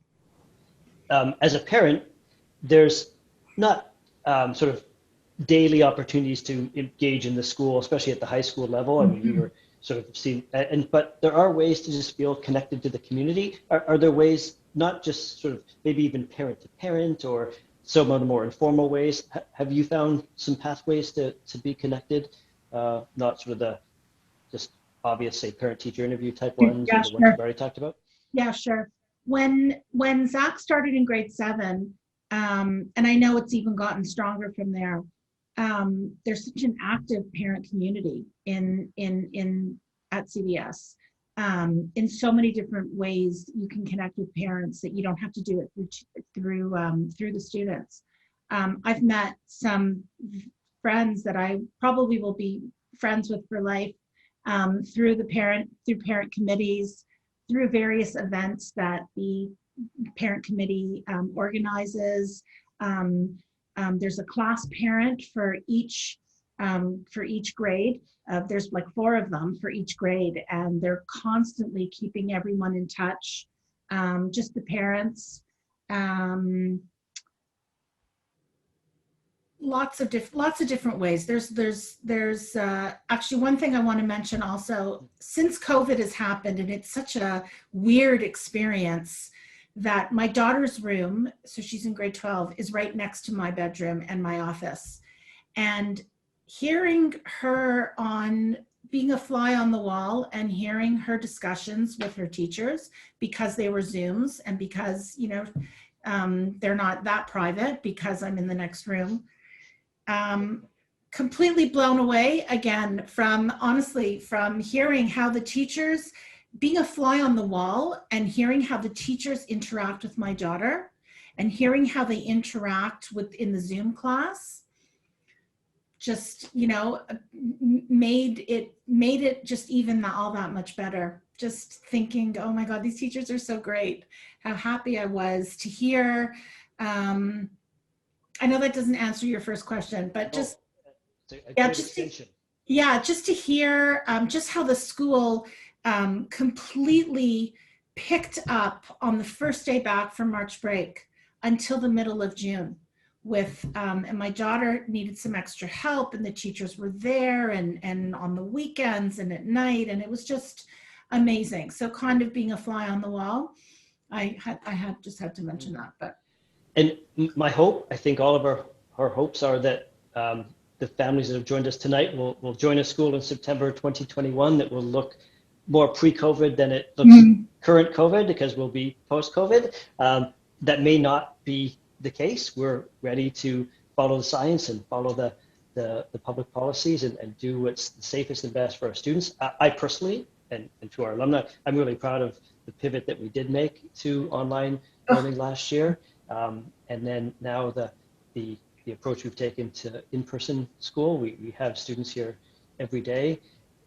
As a parent, there's not sort of daily opportunities to engage in the school, especially at the high school level. I mean, you were sort of seeing, but there are ways to just feel connected to the community. Are there ways, not just sort of maybe even parent to parent or some of the more informal ways? Have you found some pathways to be connected, not sort of the just obvious, say, parent-teacher interview type ones, Yeah, or the ones you've already talked about? Yeah, sure. When Zach started in grade 7, and I know it's even gotten stronger from there, there's such an active parent community at CDS. In so many different ways you can connect with parents that you don't have to do it through the students. I've met some friends that I probably will be friends with for life through parent committees, through various events that the parent committee organizes. There's a class parent for each grade. There's like 4 of them for each grade, and they're constantly keeping everyone in touch. Just the parents. Lots of different ways. There's actually one thing I want to mention also. Since COVID has happened, and it's such a weird experience, that my daughter's room, so she's in grade 12, is right next to my bedroom and my office. And hearing her on being a fly on the wall and hearing her discussions with her teachers, because they were Zooms and because, they're not that private because I'm in the next room. Completely blown away again from hearing how the teachers, being a fly on the wall and hearing how the teachers interact with my daughter and hearing how they interact in the Zoom class, just, made it just even all that much better. Just thinking, oh my God, these teachers are so great. How happy I was to hear. I know that doesn't answer your first question, but just It's a Yeah, great extension. just to hear just how the school completely picked up on the first day back from March break until the middle of June with and my daughter needed some extra help and the teachers were there and on the weekends and at night, and it was just amazing. So kind of being a fly on the wall. I had just had to mention that. But And my hope, I think all of our hopes are that the families that have joined us tonight will join a school in September 2021 that will look more pre-COVID than it looks current COVID, because we'll be post-COVID. That may not be the case. We're ready to follow the science and follow the public policies and do what's the safest and best for our students. I personally, and to our alumni, I'm really proud of the pivot that we did make to online learning last year. And then now the approach we've taken to in-person school. We have students here every day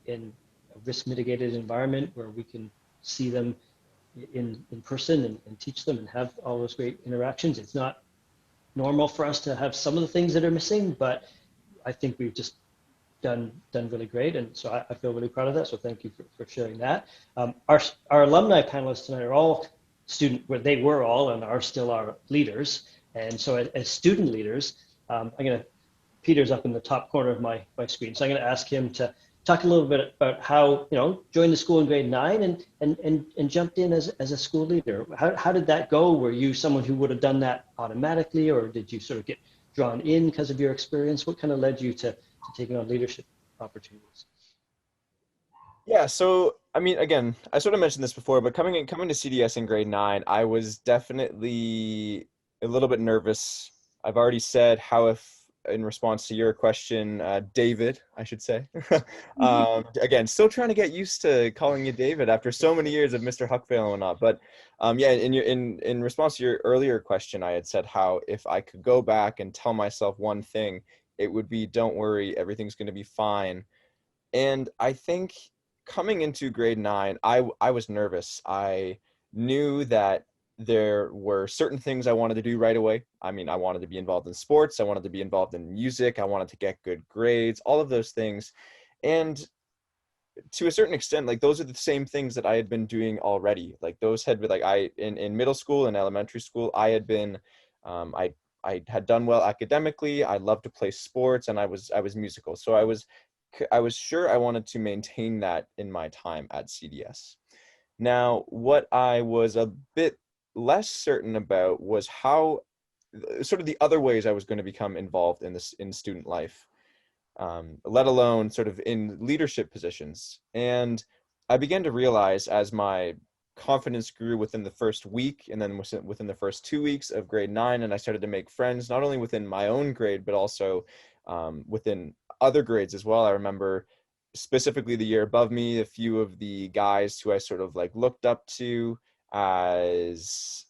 in a risk mitigated environment where we can see them in person and teach them and have all those great interactions. It's not normal for us to have some of the things that are missing, but I think we've just done really great, and so I feel really proud of that. So thank you for sharing that. Our alumni panelists tonight are all they were all and are still our leaders, and so as student leaders, Peter's up in the top corner of my screen, so I'm going to ask him to talk a little bit about how joined the school in grade 9 and jumped in as a school leader. How did that go? Were you someone who would have done that automatically, or did you sort of get drawn in because of your experience? What kind of led you to taking on leadership opportunities? Yeah, so I mean, again, I sort of mentioned this before, but coming to CDS in grade 9, I was definitely a little bit nervous. I've already said how, if in response to your question, David, I should say. Again, still trying to get used to calling you David after so many years of Mr. Huckvale and whatnot. But yeah, in response to your earlier question, I had said how if I could go back and tell myself one thing, it would be, don't worry, everything's going to be fine. And I think coming into grade 9, I was nervous. I knew that there were certain things I wanted to do right away. I mean, I wanted to be involved in sports. I wanted to be involved in music. I wanted to get good grades, all of those things. And to a certain extent, like, those are the same things that I had been doing already. Like, those had been, like, in middle school and elementary school, I had been, I had done well academically. I loved to play sports, and I was musical. So I was sure I wanted to maintain that in my time at CDS. Now, what I was a bit less certain about was how, sort of the other ways I was going to become involved in student life, let alone sort of in leadership positions. And I began to realize, as my confidence grew within the first week and then within the first 2 weeks of grade 9, and I started to make friends not only within my own grade but also within other grades as well. I remember specifically the year above me, a few of the guys who I sort of like looked up to as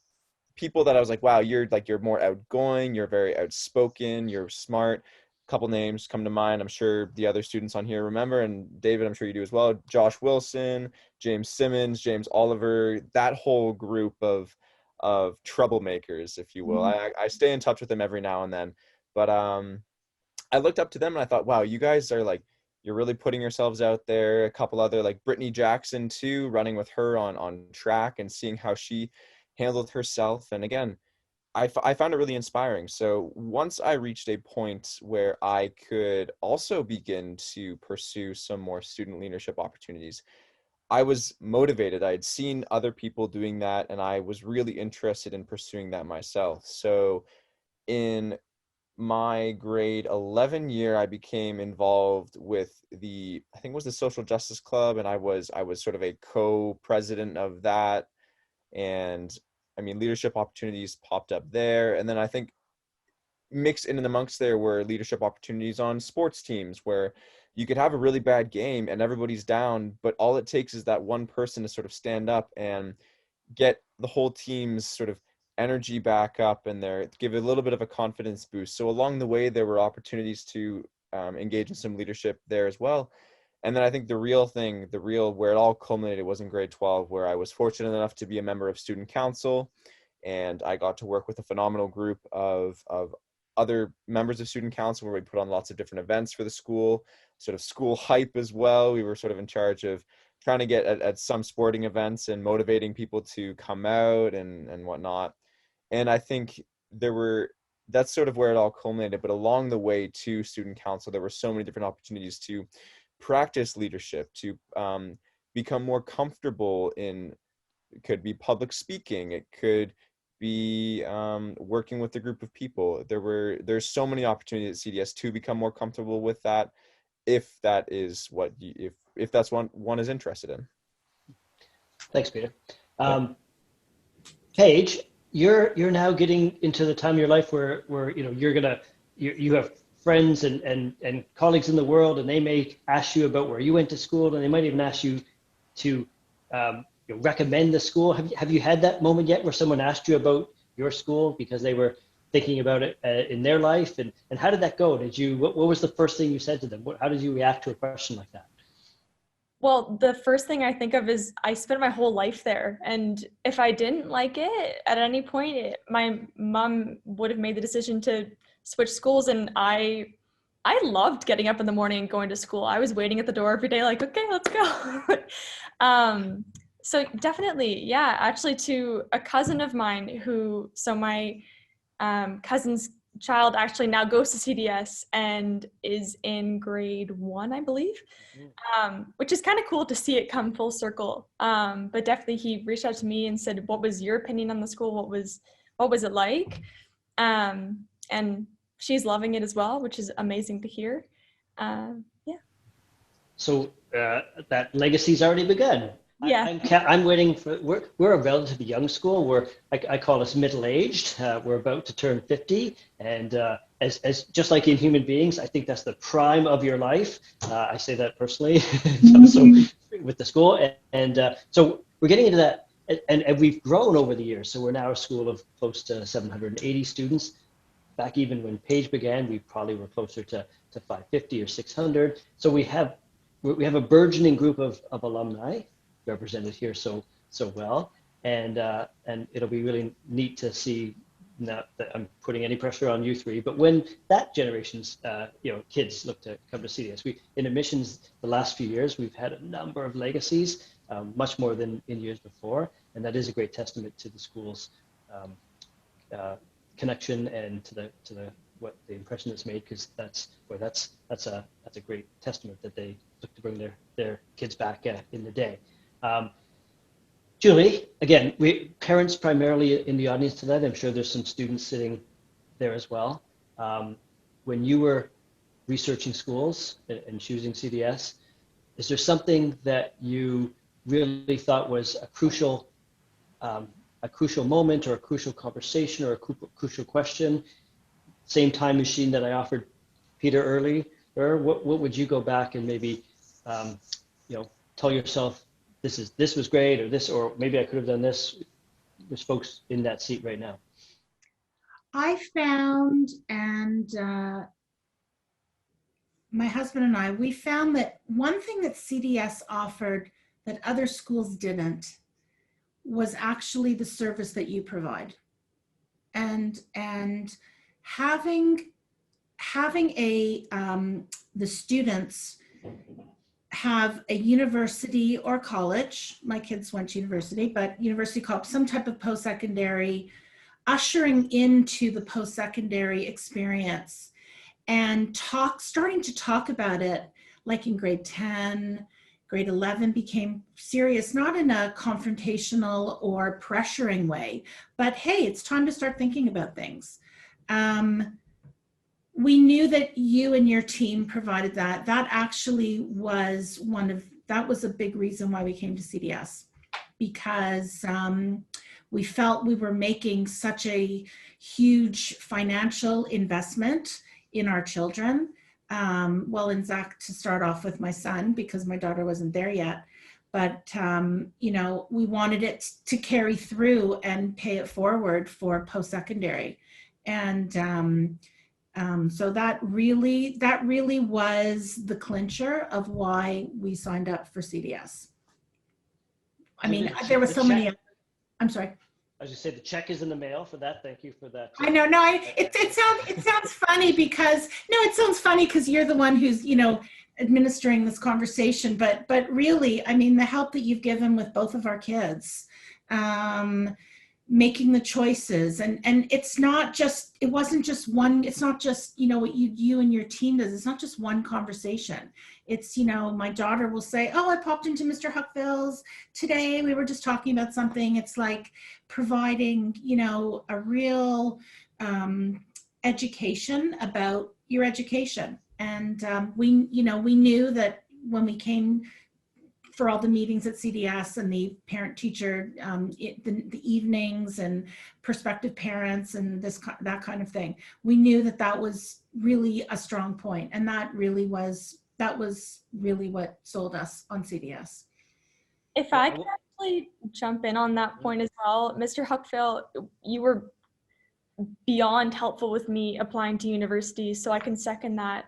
people that I was like, wow, you're more outgoing, you're very outspoken, you're smart. A couple names come to mind. I'm sure the other students on here remember, and David, I'm sure you do as well. Josh Wilson, James Simmons, James Oliver, that whole group of troublemakers, if you will. I stay in touch with them every now and then, but I looked up to them and I thought, wow, you guys are like, you're really putting yourselves out there. A couple other, like Brittany Jackson too, running with her on track and seeing how she handled herself. And again, I found it really inspiring. So once I reached a point where I could also begin to pursue some more student leadership opportunities, I was motivated. I had seen other people doing that, and I was really interested in pursuing that myself. So in my grade 11 year, I became involved with I think it was the Social Justice Club, and I was sort of a co-president of that. And I mean, leadership opportunities popped up there. And then I think mixed in and amongst there were leadership opportunities on sports teams, where you could have a really bad game and everybody's down, but all it takes is that one person to sort of stand up and get the whole team's sort of energy back up and give it a little bit of a confidence boost. So along the way, there were opportunities to engage in some leadership there as well. And then I think the real where it all culminated was in grade 12, where I was fortunate enough to be a member of student council, and I got to work with a phenomenal group of other members of student council where we put on lots of different events for the school, sort of school hype as well. We were sort of in charge of trying to get at some sporting events and motivating people to come out and whatnot. And I think that's sort of where it all culminated. But along the way to student council, there were so many different opportunities to practice leadership, to become more comfortable in, it could be public speaking, it could be working with a group of people. There's so many opportunities at CDS to become more comfortable with that, if that is what if that's one is interested in. Thanks, Peter. Paige, you're now getting into the time of your life where you have friends and colleagues in the world, and they may ask you about where you went to school, and they might even ask you to recommend the school. Have you had that moment yet where someone asked you about your school because they were thinking about it in their life, and how did that go? What was the first thing you said to them? How did you react to a question like that? Well, the first thing I think of is I spent my whole life there. And if I didn't like it at any point, my mom would have made the decision to switch schools. And I loved getting up in the morning and going to school. I was waiting at the door every day, like, okay, let's go. So definitely, yeah, actually to a cousin of mine my cousin's child actually now goes to CDS and is in grade 1, I believe, which is kind of cool to see it come full circle. But definitely he reached out to me and said, what was your opinion on the school? What was it like? And she's loving it as well, which is amazing to hear. Yeah. So that legacy's already begun. Yeah. I'm waiting for, we're a relatively young school. I call us middle-aged. We're about to turn 50. And as just like in human beings, I think that's the prime of your life. I say that personally. So with the school. And so we're getting into that. And we've grown over the years. So we're now a school of close to 780 students. Back even when Paige began, we probably were closer to 550 or 600. So we have a burgeoning group of alumni represented here so well, and it'll be really neat to see. Not that I'm putting any pressure on you three, but when that generation's kids look to come to CDS, in admissions the last few years we've had a number of legacies, much more than in years before, and that is a great testament to the school's connection and to the what the impression it's made, because that's a great testament that they look to bring their kids back in the day. Julie, again, parents primarily in the audience tonight. I'm sure there's some students sitting there as well. When you were researching schools and choosing CDS, is there something that you really thought was a crucial moment or a crucial conversation or a crucial question? Same time machine that I offered Peter earlier. What would you go back and maybe tell yourself, this was great, or maybe I could have done this? There's folks in that seat right now. I found, and my husband and we found that one thing that CDS offered that other schools didn't was actually the service that you provide. And having the students have a university or college, my kids went to university, but university college, some type of post-secondary, ushering into the post-secondary experience and starting to talk about it, like in grade 10, grade 11 became serious, not in a confrontational or pressuring way, but hey, it's time to start thinking about things. We knew that you and your team provided that. That actually was that was a big reason why we came to CDS, because we felt we were making such a huge financial investment in our children. Well, in Zach, to start off with my son, because my daughter wasn't there yet, but we wanted it to carry through and pay it forward for post-secondary. And so that really was the clincher of why we signed up for CDS. I mean, there were so many. I'm sorry. As you say, the check is in the mail for that. Thank you for that. I know. No, it sounds funny because you're the one who's, administering this conversation, but really, I mean, the help that you've given with both of our kids, making the choices, and it wasn't just one, it's not just, what you and your team does. It's not just one conversation. It's, my daughter will say, oh, I popped into Mr. Huckville's today. We were just talking about something. It's like providing, a real education about your education. And we knew that when we came for all the meetings at CDS and the parent-teacher, the evenings and prospective parents and that kind of thing, we knew that was really a strong point, and that was really what sold us on CDS. If I could actually jump in on that point as well, Mr. Huckville, you were beyond helpful with me applying to universities, so I can second that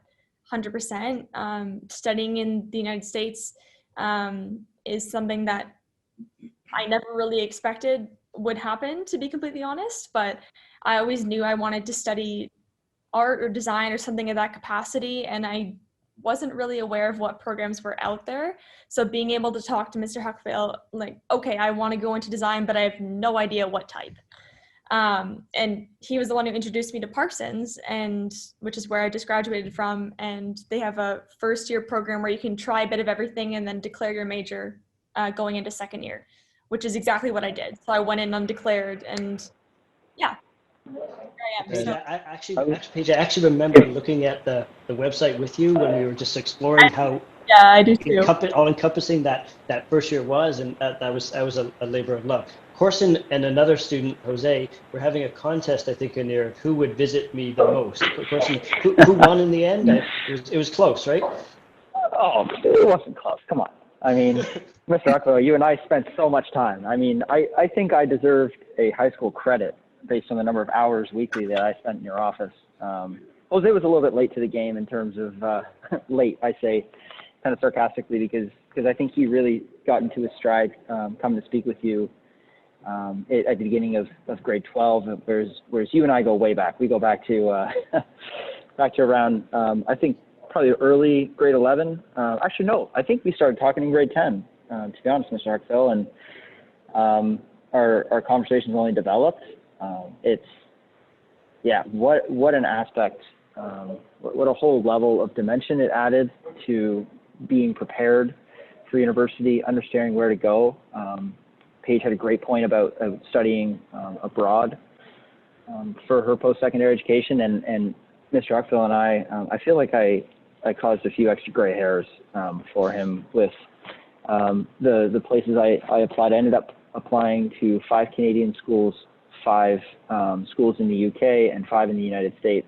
100%. Studying in the United States is something that I never really expected would happen, to be completely honest, but I always knew I wanted to study art or design or something of that capacity, and I wasn't really aware of what programs were out there. So being able to talk to Mr. Huckville, like, okay, I want to go into design, but I have no idea what type. And he was the one who introduced me to Parsons, which is where I just graduated from. And they have a first-year program where you can try a bit of everything and then declare your major going into second year, which is exactly what I did. So I went in undeclared, and yeah, here I am. So. Paige, I actually remember looking at the website with you when we were just exploring how I do too. all encompassing that first year was, and that was a labor of love. Corson and another student, Jose, were having a contest, I think, in there of who would visit me the most. Corson, who won in the end? It was close, right? Oh, it wasn't close. Come on. I mean, Mr. Huckville, you and I spent so much time. I mean, I think I deserved a high school credit based on the number of hours weekly that I spent in your office. Jose was a little bit late to the game in terms of late, I say, kind of sarcastically, because I think he really got into his stride coming to speak with you at the beginning of grade 12, whereas you and I go way back. We go back to around, I think, probably early grade 11. Actually, no, I think we started talking in grade 10, to be honest, Mr. Huckville, and our conversations only developed. What an aspect, what a whole level of dimension it added to being prepared for university, understanding where to go. Paige had a great point about studying abroad for her post-secondary education, and Mr. Huckville and I feel like I caused a few extra gray hairs for him with the places I applied. I ended up applying to 5 Canadian schools, 5 schools in the UK, and 5 in the United States.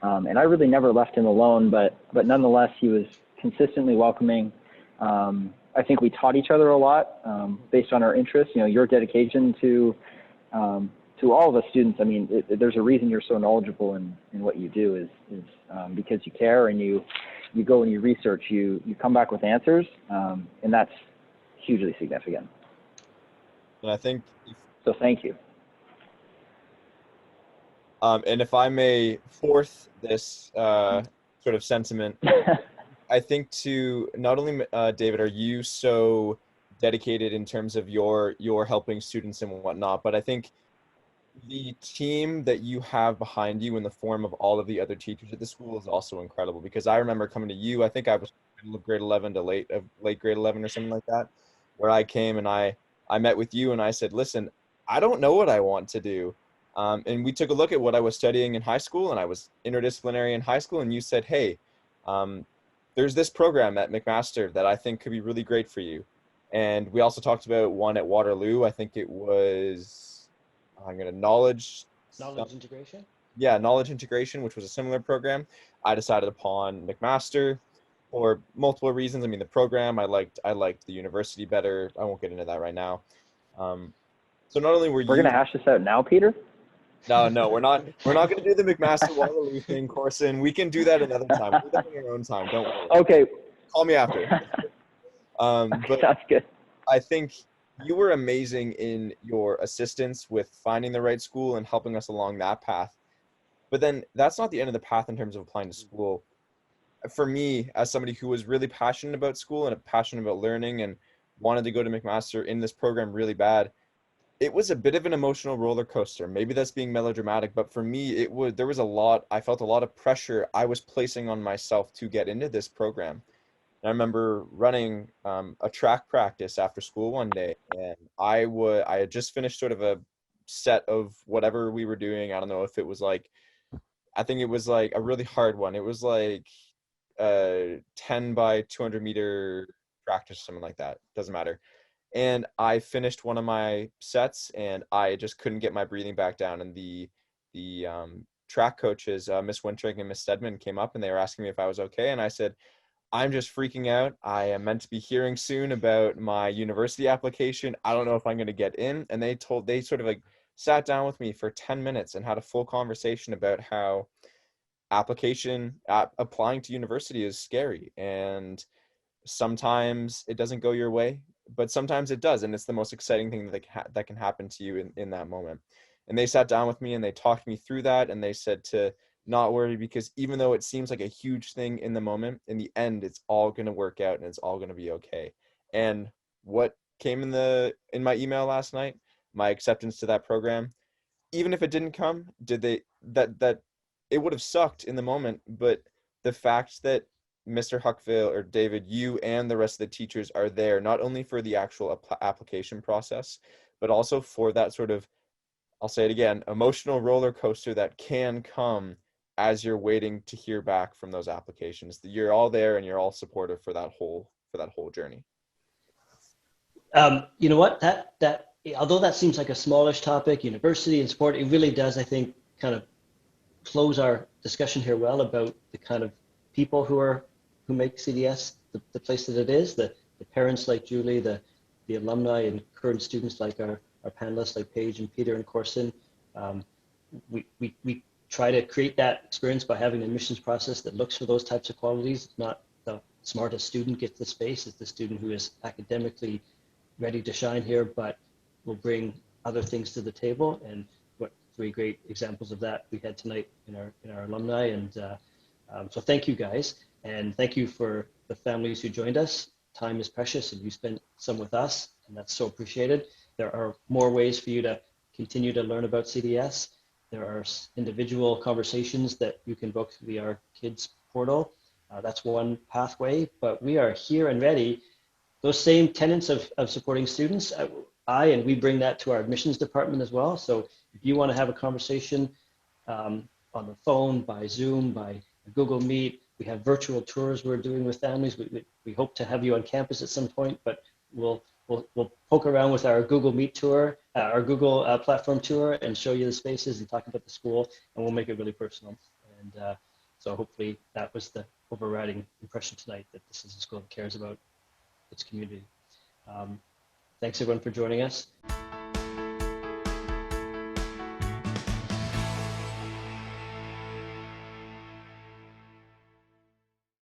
And I really never left him alone, but nonetheless, he was consistently welcoming. I think we taught each other a lot based on our interests. Your dedication to all of us students. I mean, there's a reason you're so knowledgeable in what you do is because you care, and you go and you research, you come back with answers, and that's hugely significant. And I think. So thank you. And if I may fourth this sort of sentiment, I think to not only, David, are you so dedicated in terms of your helping students and whatnot, but I think the team that you have behind you in the form of all of the other teachers at the school is also incredible. Because I remember coming to you, I think I was grade 11 to late grade 11 or something like that, where I came and I met with you and I said, listen, I don't know what I want to do. And we took a look at what I was studying in high school, and I was interdisciplinary in high school, and you said, hey, there's this program at McMaster that I think could be really great for you. And we also talked about one at Waterloo. I think it was, knowledge integration. Yeah, knowledge integration, which was a similar program. I decided upon McMaster for multiple reasons. I mean, the program, I liked the university better. I won't get into that right now. So not only were you... We're going to hash this out now, Peter? No, we're not going to do the McMaster Waterloo thing, Corson. We can do that another time. We'll do that on our own time. Don't worry. Okay. Call me after. But that's good. I think you were amazing in your assistance with finding the right school and helping us along that path. But then that's not the end of the path in terms of applying to school. For me, as somebody who was really passionate about school and passionate about learning and wanted to go to McMaster in this program really bad, it was a bit of an emotional roller coaster. Maybe that's being melodramatic, but for me, there was a lot, I felt a lot of pressure I was placing on myself to get into this program. And I remember running a track practice after school one day, and I had just finished sort of a set of whatever we were doing. I don't know if it was like, I think it was like a really hard one. It was like 10 by 200 meter practice, something like that. Doesn't matter. And I finished one of my sets, and I just couldn't get my breathing back down. And the track coaches, Miss Wintering and Miss Stedman, came up and they were asking me if I was okay. And I said, I'm just freaking out. I am meant to be hearing soon about my university application. I don't know if I'm going to get in. And they sort of like sat down with me for 10 minutes and had a full conversation about how applying to university is scary, and sometimes it doesn't go your way, but sometimes it does, and it's the most exciting thing that can happen to you in that moment. And they sat down with me and they talked me through that, and they said to not worry, because even though it seems like a huge thing in the moment, in the end it's all going to work out and it's all going to be okay. And what came in my email last night, my acceptance to that program, even if it didn't come, that it would have sucked in the moment, but the fact that Mr. Huckville or David, you and the rest of the teachers are there, not only for the actual application process, but also for that sort of, I'll say it again, emotional roller coaster that can come as you're waiting to hear back from those applications. You're all there and you're all supportive for that whole journey. You know what? That although that seems like a smallish topic, university and sport, it really does, I think, kind of close our discussion here well about the kind of people who make CDS the place that it is, the parents like Julie, the alumni and current students like our panelists like Paige and Peter and Corson. We try to create that experience by having an admissions process that looks for those types of qualities. It's not the smartest student gets the space, it's the student who is academically ready to shine here, but will bring other things to the table. And what 3 great examples of that we had tonight in our alumni. And so thank you guys, and thank you for the families who joined us. Time is precious, and you spent some with us, and that's so appreciated. There are more ways for you to continue to learn about CDS. There are individual conversations that you can book via our kids portal. That's one pathway, but we are here and ready. Those same tenets of supporting students, and we bring that to our admissions department as well. So if you want to have a conversation on the phone, by Zoom, by Google Meet, we have virtual tours we're doing with families. We hope to have you on campus at some point, but we'll poke around with our Google Meet tour, our Google platform tour, and show you the spaces and talk about the school, and we'll make it really personal. And so hopefully that was the overriding impression tonight, that this is a school that cares about its community. Thanks everyone for joining us.